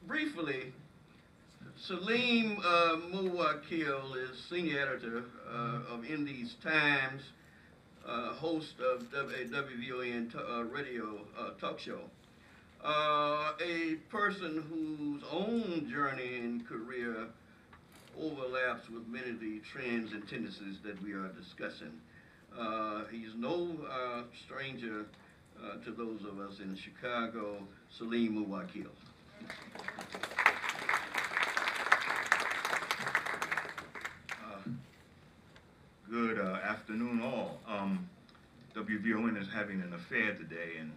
Briefly, Salim Muwakkil is senior editor of In These Times, host of a WVON radio talk show. A person whose own journey and career overlaps with many of the trends and tendencies that we are discussing. He's no stranger to those of us in Chicago, Salim Muwakkil. Good afternoon, all. WVON is having an affair today, and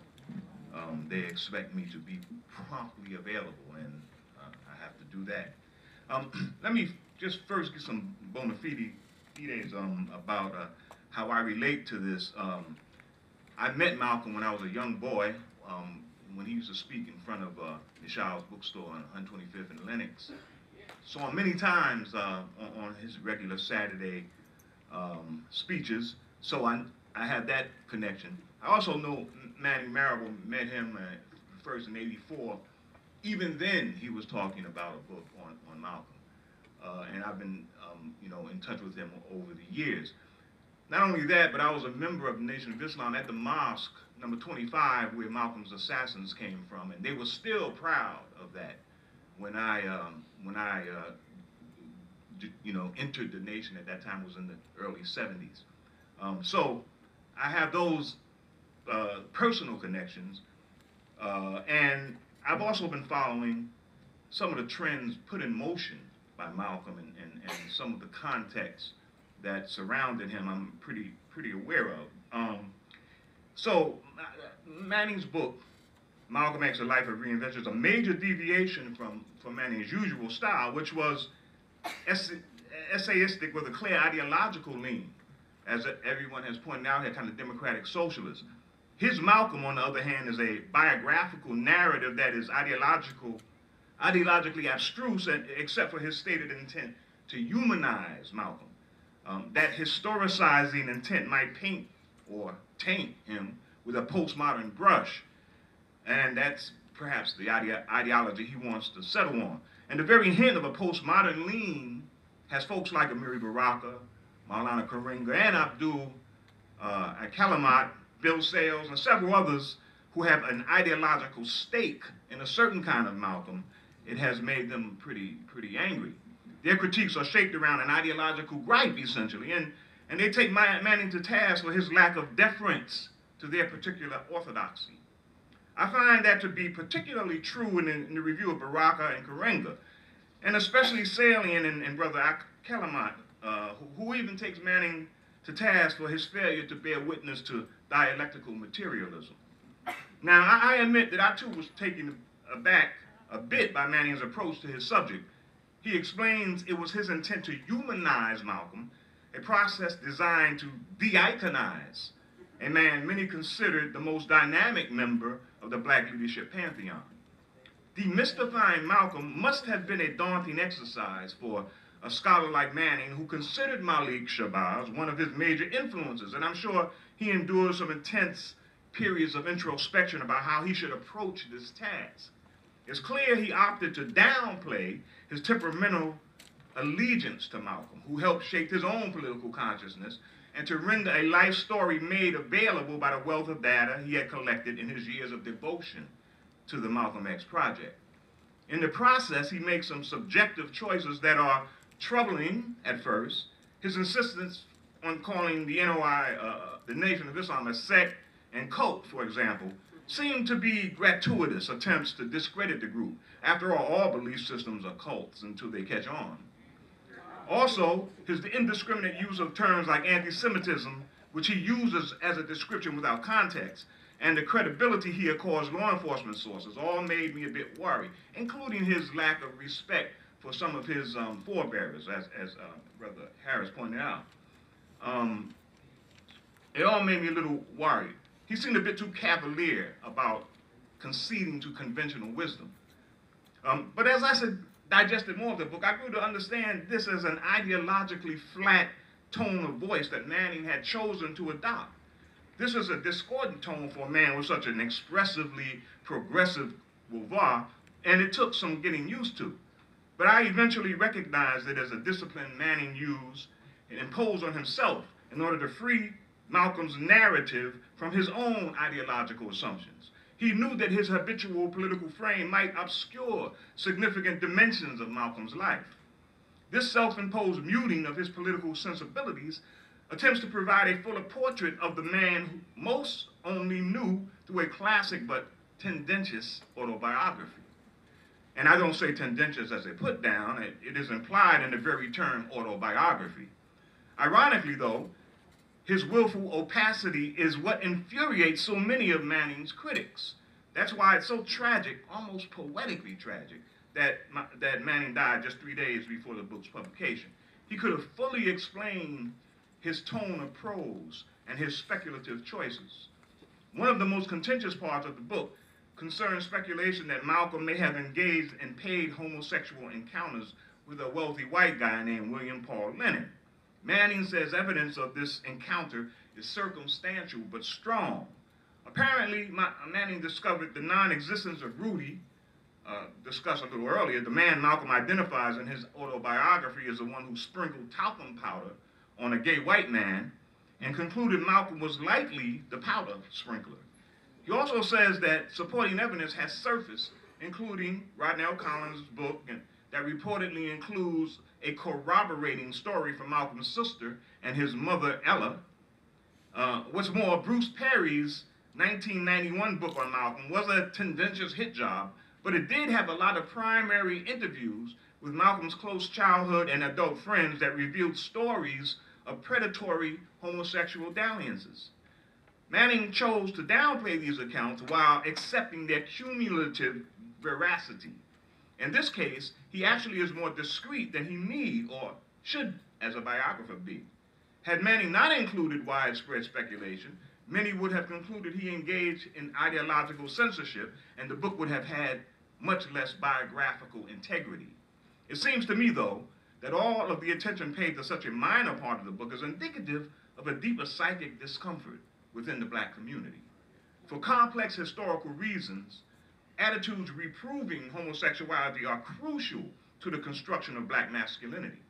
they expect me to be promptly available, and I have to do that. Let me just first get some bona fides about how I relate to this. I met Malcolm when I was a young boy, when he used to speak in front of Michelle's bookstore on 125th and Lenox. Saw him many times on his regular Saturday speeches, so I had that connection. I also know Manning Marable, met him first in '84. Even then, he was talking about a book on Malcolm, and I've been, in touch with him over the years. Not only that, but I was a member of the Nation of Islam at the mosque number 25, where Malcolm's assassins came from, and they were still proud of that when I entered the nation. At that time was in the early 70s. So I have those personal connections, and I've also been following some of the trends put in motion by Malcolm and some of the context that surrounded him. I'm pretty aware of. So Manning's book, Malcolm X: A Life of Reinvention, is a major deviation from Manning's usual style, which was essayistic with a clear ideological lean, as everyone has pointed out here, kind of democratic socialist. His Malcolm, on the other hand, is a biographical narrative that is ideologically abstruse, except for his stated intent to humanize Malcolm. That historicizing intent might paint or taint him with a postmodern brush, and that's perhaps the ideology he wants to settle on. And the very hint of a postmodern lean has folks like Amiri Baraka, Maulana Karenga, and Abdul Kalamat, Bill Sales, and several others who have an ideological stake in a certain kind of Malcolm. It has made them pretty angry. Their critiques are shaped around an ideological gripe, essentially, and they take Manning to task for his lack of deference to their particular orthodoxy. I find that to be particularly true in the review of Baraka and Karenga, and especially salient in Brother Kalamat, who even takes Manning to task for his failure to bear witness to dialectical materialism. Now, I admit that I too was taken aback a bit by Manning's approach to his subject. He explains it was his intent to humanize Malcolm, a process designed to de-iconize a man many considered the most dynamic member of the Black leadership pantheon. Demystifying Malcolm must have been a daunting exercise for a scholar like Manning, who considered Malik Shabazz one of his major influences, and I'm sure he endured some intense periods of introspection about how he should approach this task. It's clear he opted to downplay his temperamental allegiance to Malcolm, who helped shape his own political consciousness, and to render a life story made available by the wealth of data he had collected in his years of devotion to the Malcolm X project. In the process, he makes some subjective choices that are troubling at first. His insistence on calling the NOI, the Nation of Islam, a sect and cult, for example, seem to be gratuitous attempts to discredit the group. After all belief systems are cults until they catch on. Also, his indiscriminate use of terms like anti-Semitism, which he uses as a description without context, and the credibility he accords law enforcement sources, all made me a bit worried, including his lack of respect for some of his forebearers, as Brother Harris pointed out. It all made me a little worried. He seemed a bit too cavalier about conceding to conventional wisdom. But as I said, digested more of the book, I grew to understand this as an ideologically flat tone of voice that Manning had chosen to adopt. This is a discordant tone for a man with such an expressively progressive revoir, and it took some getting used to. But I eventually recognized it as a discipline Manning used and imposed on himself in order to free Malcolm's narrative from his own ideological assumptions. He knew that his habitual political frame might obscure significant dimensions of Malcolm's life. This self-imposed muting of his political sensibilities attempts to provide a fuller portrait of the man who most only knew through a classic but tendentious autobiography. And I don't say tendentious as a put down, it is implied in the very term autobiography. Ironically though, his willful opacity is what infuriates so many of Manning's critics. That's why it's so tragic, almost poetically tragic, that Manning died just 3 days before the book's publication. He could have fully explained his tone of prose and his speculative choices. One of the most contentious parts of the book concerns speculation that Malcolm may have engaged in paid homosexual encounters with a wealthy white guy named William Paul Lennon. Manning says evidence of this encounter is circumstantial but strong. Apparently, Manning discovered the non-existence of Rudy, discussed a little earlier. The man Malcolm identifies in his autobiography as the one who sprinkled talcum powder on a gay white man, and concluded Malcolm was likely the powder sprinkler. He also says that supporting evidence has surfaced, including Rodnell Collins' book, that reportedly includes a corroborating story from Malcolm's sister and his mother, Ella. What's more, Bruce Perry's 1991 book on Malcolm was a tendentious hit job, but it did have a lot of primary interviews with Malcolm's close childhood and adult friends that revealed stories of predatory homosexual dalliances. Manning chose to downplay these accounts while accepting their cumulative veracity. In this case, he actually is more discreet than he need or should as a biographer be. Had Manning not included widespread speculation, many would have concluded he engaged in ideological censorship and the book would have had much less biographical integrity. It seems to me, though, that all of the attention paid to such a minor part of the book is indicative of a deeper psychic discomfort within the black community. For complex historical reasons, attitudes reproving homosexuality are crucial to the construction of black masculinity.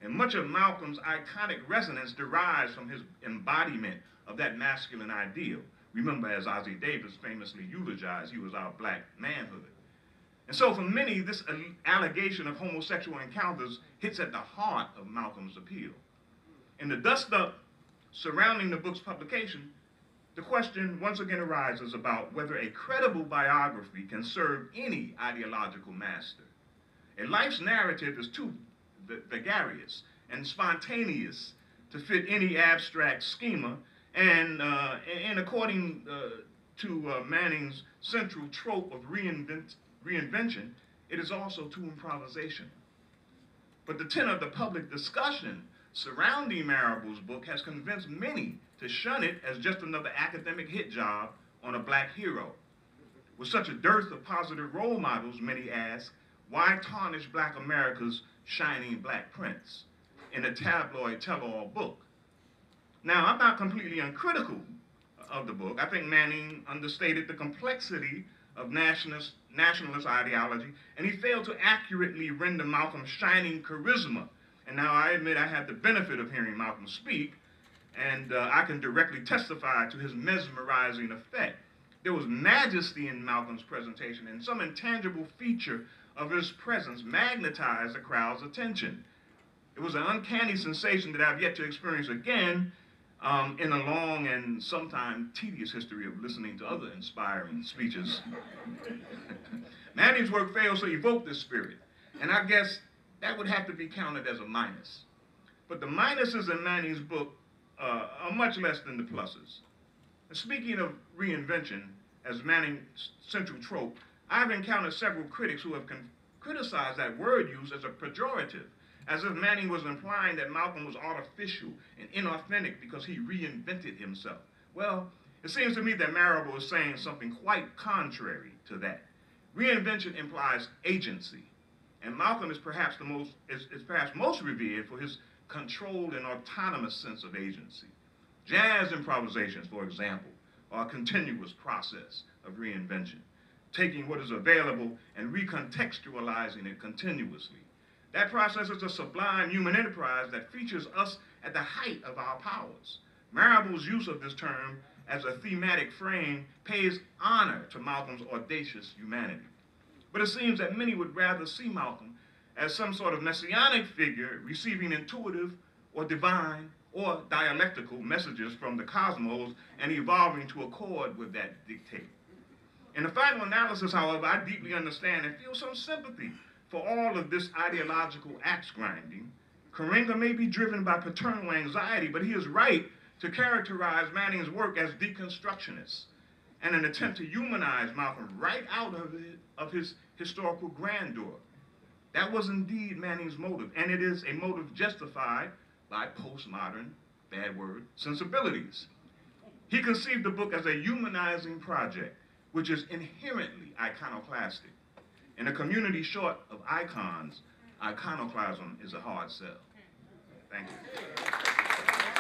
And much of Malcolm's iconic resonance derives from his embodiment of that masculine ideal. Remember, as Ossie Davis famously eulogized, he was our black manhood. And so for many, this allegation of homosexual encounters hits at the heart of Malcolm's appeal. In the dust-up surrounding the book's publication, the question once again arises about whether a credible biography can serve any ideological master. A life's narrative is too vagarious and spontaneous to fit any abstract schema, and according to Manning's central trope of reinvention, it is also too improvisational. But the tenor of the public discussion surrounding Marable's book has convinced many to shun it as just another academic hit job on a black hero. With such a dearth of positive role models, many ask, why tarnish black America's shining black prince in a tabloid tell-all book? Now, I'm not completely uncritical of the book. I think Manning understated the complexity of nationalist ideology, and he failed to accurately render Malcolm's shining charisma. And now I admit I had the benefit of hearing Malcolm speak, and I can directly testify to his mesmerizing effect. There was majesty in Malcolm's presentation, and some intangible feature of his presence magnetized the crowd's attention. It was an uncanny sensation that I've yet to experience again in a long and sometimes tedious history of listening to other inspiring speeches. Manning's work fails to evoke this spirit, and I guess that would have to be counted as a minus. But the minuses in Manning's book are much less than the pluses. Speaking of reinvention as Manning's central trope, I've encountered several critics who have criticized that word use as a pejorative, as if Manning was implying that Malcolm was artificial and inauthentic because he reinvented himself. Well, it seems to me that Marable is saying something quite contrary to that. Reinvention implies agency, and Malcolm is perhaps most revered for his controlled and autonomous sense of agency. Jazz improvisations, for example, are a continuous process of reinvention. taking what is available and recontextualizing it continuously. That process is a sublime human enterprise that features us at the height of our powers. Marable's use of this term as a thematic frame pays honor to Malcolm's audacious humanity. But it seems that many would rather see Malcolm as some sort of messianic figure receiving intuitive or divine or dialectical messages from the cosmos and evolving to accord with that dictate. In the final analysis, however, I deeply understand and feel some sympathy for all of this ideological axe grinding. Karenga may be driven by paternal anxiety, but he is right to characterize Manning's work as deconstructionist and an attempt to humanize Malcolm right out of his historical grandeur. That was indeed Manning's motive, and it is a motive justified by postmodern, bad word, sensibilities. He conceived the book as a humanizing project, which is inherently iconoclastic. In a community short of icons, iconoclasm is a hard sell. Thank you.